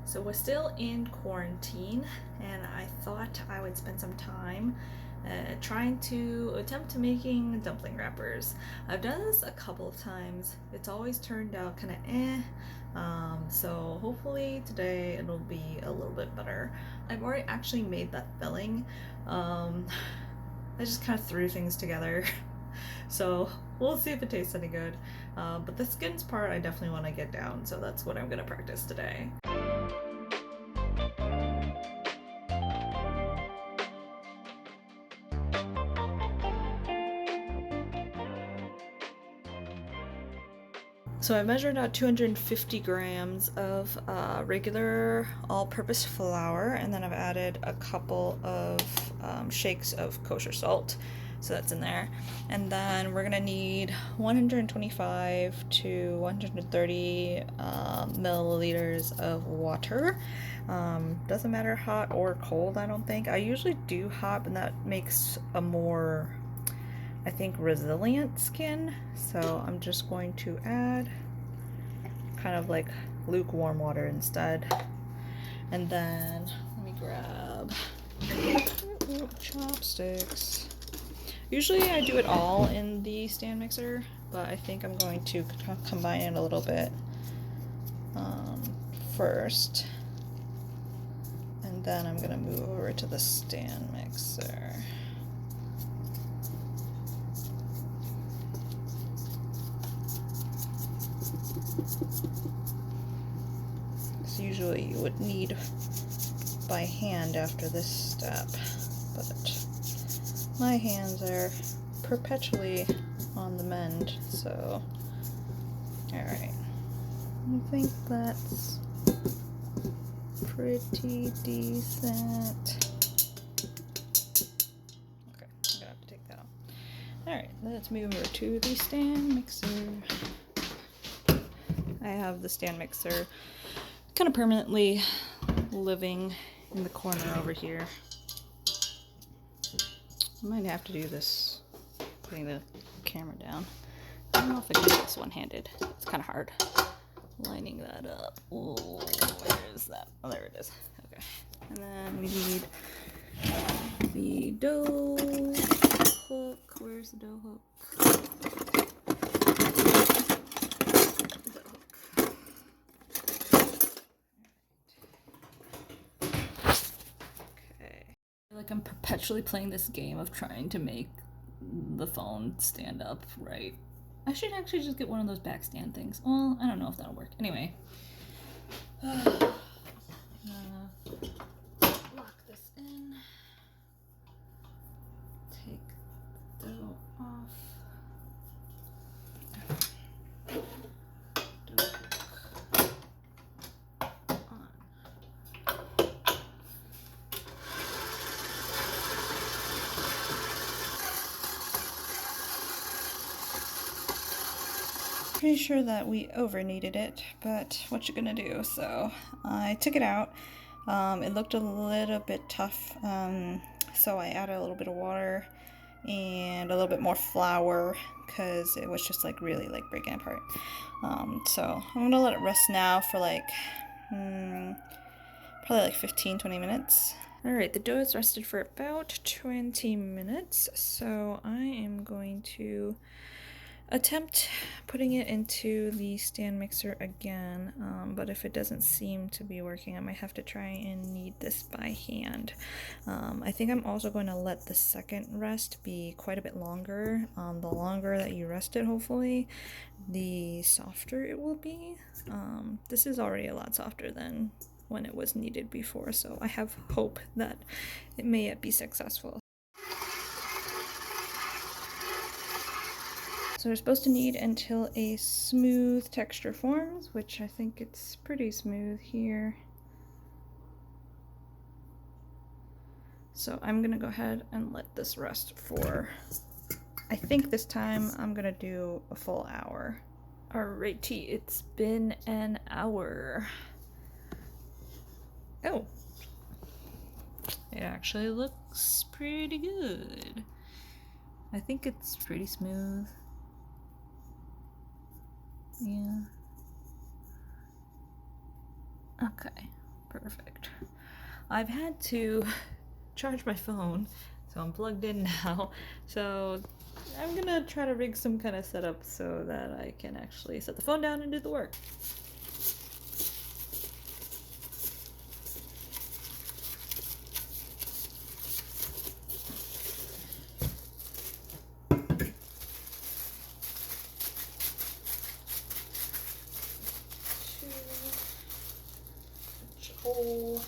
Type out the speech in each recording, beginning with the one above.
So we're still in quarantine, and I thought I would spend some time trying to attempt making dumpling wrappers. I've done this a couple of times. It's always turned out kind of so hopefully today it'll be a little bit better. I've already actually made that filling. I just kind of threw things together. So we'll see if it tastes any good. But the skins part I definitely want to get down, so that's what I'm going to practice today. So I measured out 250 grams of regular all-purpose flour, and then I've added a couple of shakes of kosher salt. So that's in there. And then we're gonna need 125 to 130 milliliters of water. Doesn't matter hot or cold, I don't think. I usually do hot, and that makes a more, I think, resilient skin. So I'm just going to add kind of like lukewarm water instead. And then let me grab chopsticks. Usually I do it all in the stand mixer, but I think I'm going to combine it a little bit first. And then I'm gonna move over to the stand mixer. So usually you would knead by hand after this step, but my hands are perpetually on the mend, so alright. I think that's pretty decent. Okay, I'm gonna have to take that off. Alright, let's move over to the stand mixer. I have the stand mixer kind of permanently living in the corner over here. I might have to do this putting the camera down. I don't know if I can do this one-handed. It's kind of hard lining that up. Oh, where is that? Oh, there it is. Okay. And then we need the dough hook. Where's the dough hook? Like I'm perpetually playing this game of trying to make the phone stand up right. I should actually just get one of those back stand things. Well, I don't know if that'll work. Anyway. Lock this in. Take the dough off. Pretty sure that we over kneaded it, but what you gonna do? So I took it out. It looked a little bit tough, so I added a little bit of water and a little bit more flour because it was just like really like breaking apart. So I'm gonna let it rest now for like probably like 15-20 minutes. Alright, the dough is rested for about 20 minutes, so I am going to attempt putting it into the stand mixer again, but if it doesn't seem to be working, I might have to try and knead this by hand. I think I'm also going to let the second rest be quite a bit longer. The longer that you rest it, hopefully, the softer it will be. This is already a lot softer than when it was kneaded before, so I have hope that it may yet be successful. So we're supposed to knead until a smooth texture forms, which I think it's pretty smooth here. So I'm gonna go ahead and let this rest for, I think this time I'm gonna do a full hour. Alrighty, it's been an hour. Oh, it actually looks pretty good. I think it's pretty smooth. Yeah. Okay. Perfect. I've had to charge my phone, so I'm plugged in now. So I'm gonna try to rig some kind of setup so that I can actually set the phone down and do the work. Hole.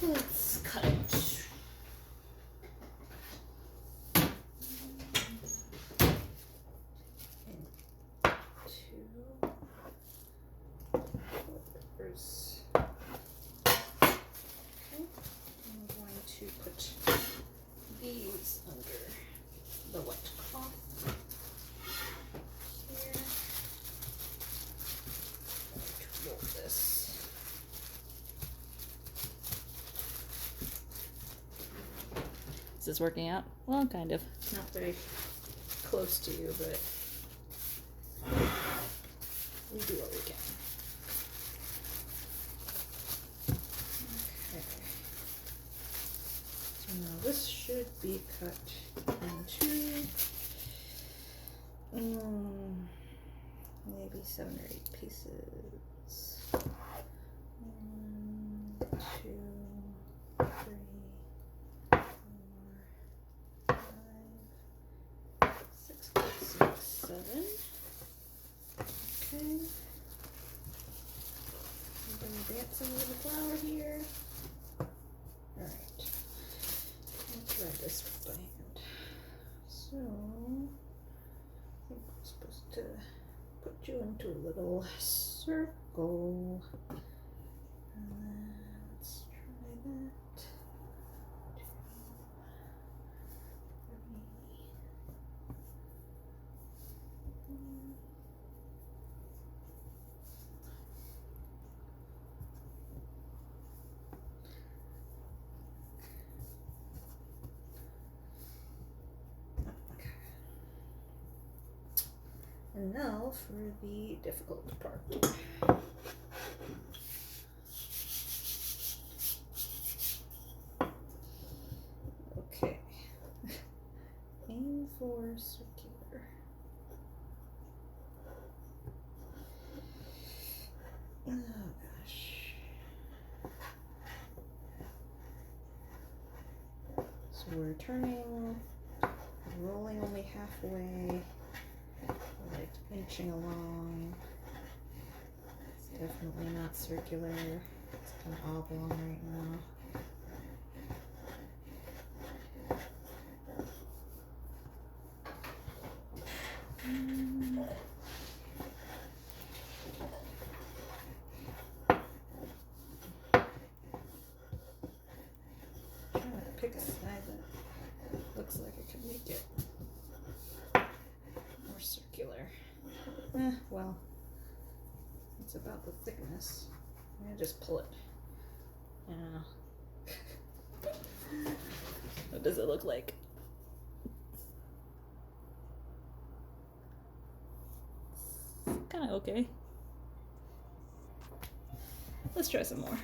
Let's cut it. To put these under the wet cloth here. To roll this. Is this working out? Well, kind of. Not very close to you, but we do what we can. Now this should be cut into maybe 7 or 8 pieces. 1, 2, 3, 4, 5, 6, 7. Okay. I'm dancing with the flour here. All right. Try this with my hand. So, I think I'm supposed to put you into a little circle. And then let's try that. 2, 3. And now for the difficult part. Okay. Aim for circular. Oh gosh. So we're turning, rolling only halfway. Like inching along. It's definitely not circular. It's kind of oblong right now. I'm trying to pick a side that looks like I could make it more circular. Well, it's about the thickness. I'm gonna just pull it. Yeah. What does it look like? Kind of okay. Let's try some more.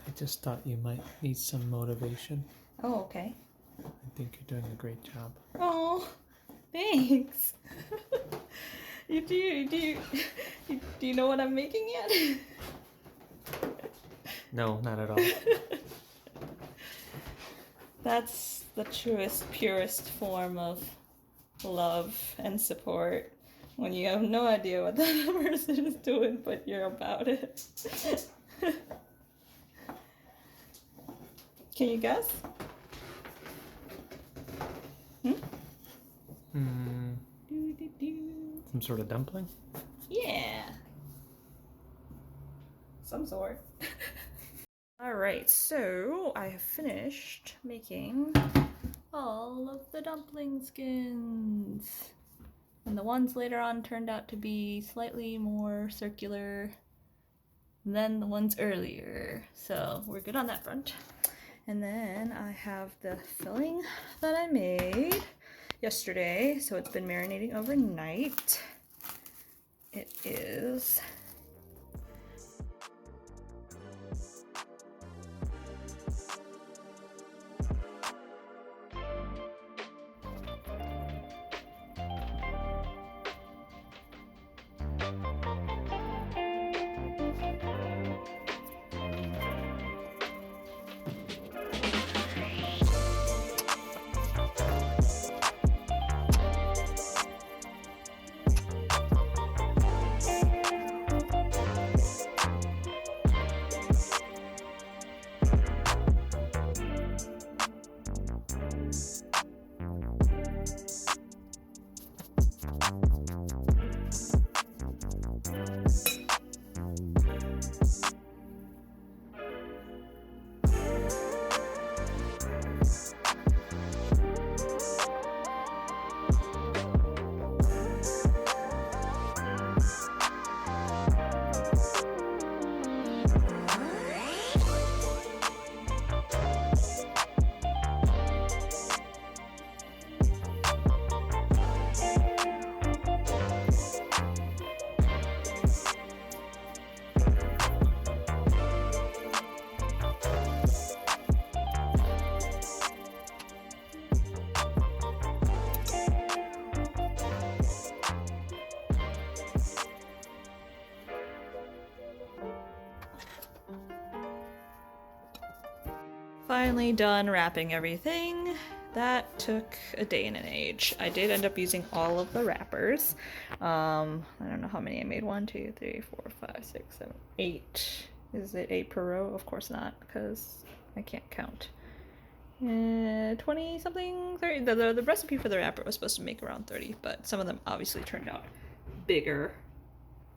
I just thought you might need some motivation. Oh, okay. I think you're doing a great job. Oh, thanks. Do you know what I'm making yet? No, not at all. That's the truest, purest form of love and support when you have no idea what that person is doing, but you're about it. Can you guess? Some sort of dumpling? Yeah. Some sort. Alright, so I have finished making all of the dumpling skins. And the ones later on turned out to be slightly more circular than the ones earlier. So we're good on that front. And then I have the filling that I made yesterday. So it's been marinating overnight. It is finally done wrapping everything. That took a day and an age. I did end up using all of the wrappers. I don't know how many I made. 1, 2, 3, 4, 5, 6, 7, 8. Is it 8 per row? Of course not, because I can't count. 20 something, 30. The recipe for the wrapper was supposed to make around 30, but some of them obviously turned out bigger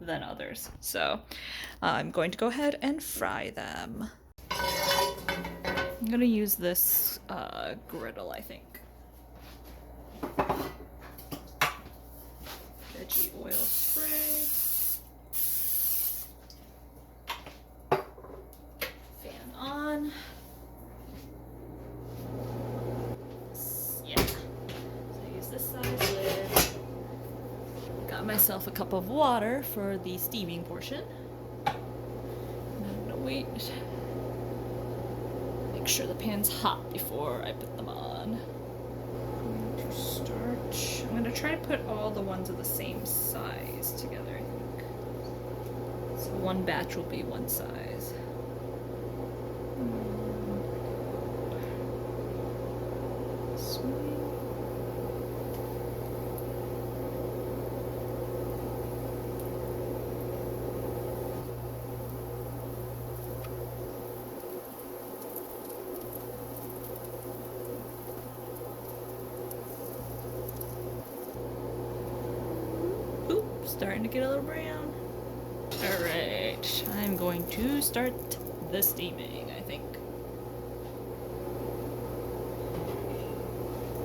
than others. So I'm going to go ahead and fry them. I'm gonna use this griddle, I think. Veggie oil spray. Fan on. Yeah. So I use this size lid. Got myself a cup of water for the steaming portion. And I'm gonna wait. Make sure the pan's hot before I put them on. I'm going to start. I'm going to try to put all the ones of the same size together, I think. So one batch will be one size. Starting to get a little brown. Alright, I'm going to start the steaming, I think.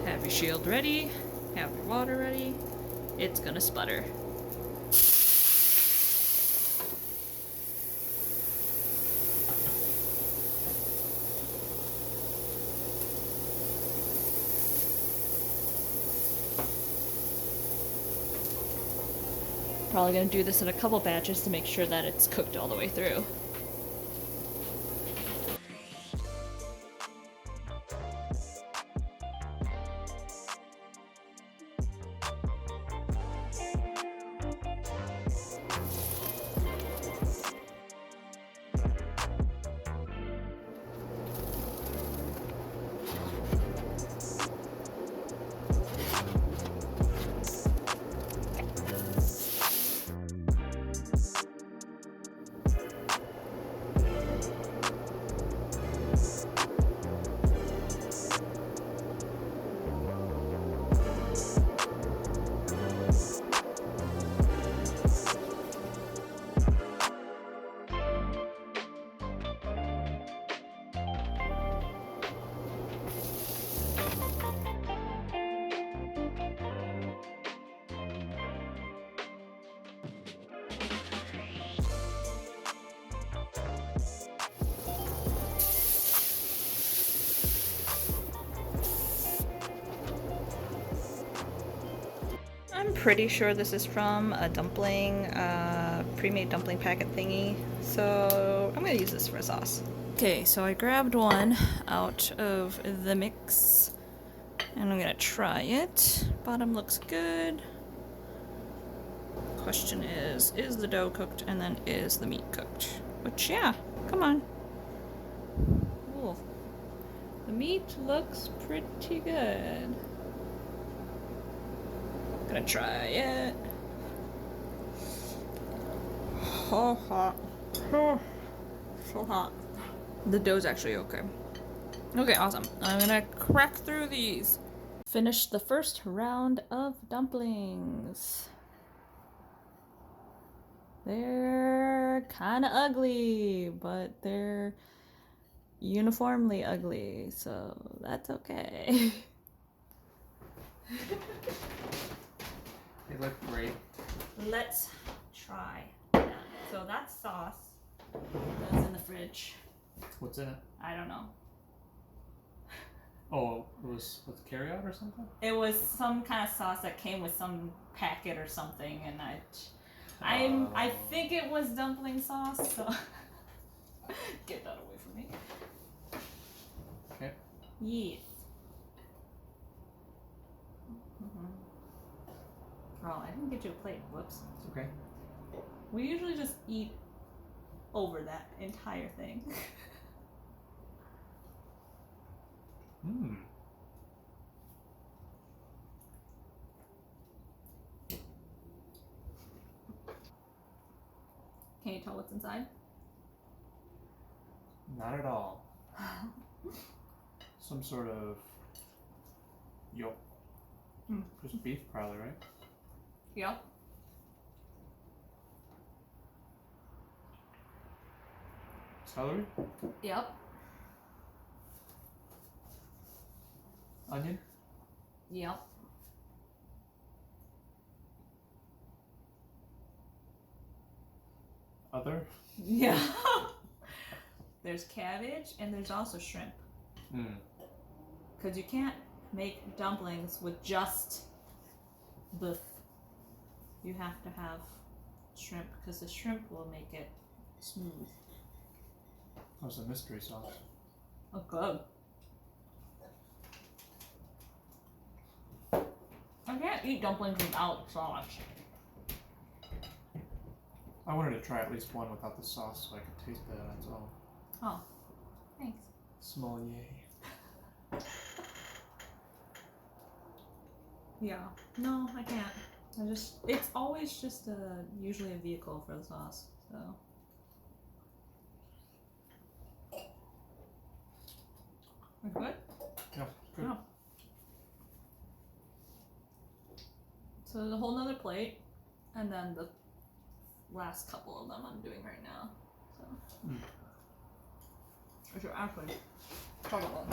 Have your shield ready, have your water ready. It's gonna sputter. Probably gonna do this in a couple batches to make sure that it's cooked all the way through. pretty sure this is from a dumpling, pre-made dumpling packet thingy. So I'm gonna use this for a sauce. Okay, so I grabbed one out of the mix and I'm gonna try it. Bottom looks good. Question is the dough cooked, and then is the meat cooked? Which, yeah, come on. Ooh. The meat looks pretty good. Gonna try it. Oh, hot. Oh, so hot. The dough's actually okay. Okay, awesome. I'm gonna crack through these. Finished the first round of dumplings. They're kind of ugly, but they're uniformly ugly, so that's okay. They look great. Let's try that. So that's sauce. That's in the fridge. What's in it? I don't know. Oh, it was with carryout or something? It was some kind of sauce that came with some packet or something, and I think it was dumpling sauce, so get that away from me. Okay. Yes. Oh, I didn't get you a plate. Whoops. It's okay. We usually just eat over that entire thing. Mmm. Can you tell what's inside? Not at all. Some sort of yolk. Just beef, probably, right? Yep. Celery? Yep. Onion? Yep. Other? Yeah. There's cabbage and there's also shrimp. Because you can't make dumplings with just beef. You have to have shrimp because the shrimp will make it smooth. That was a mystery sauce. Oh, good. I can't eat dumplings without sauce. I wanted to try at least one without the sauce so I could taste it on its own. Oh, thanks. Small yay. Yeah. No, I can't. It's always just usually a vehicle for the sauce, so. You good? Yeah, good. Yeah. So there's a whole nother plate, and then the last couple of them I'm doing right now. So. I should actually talk about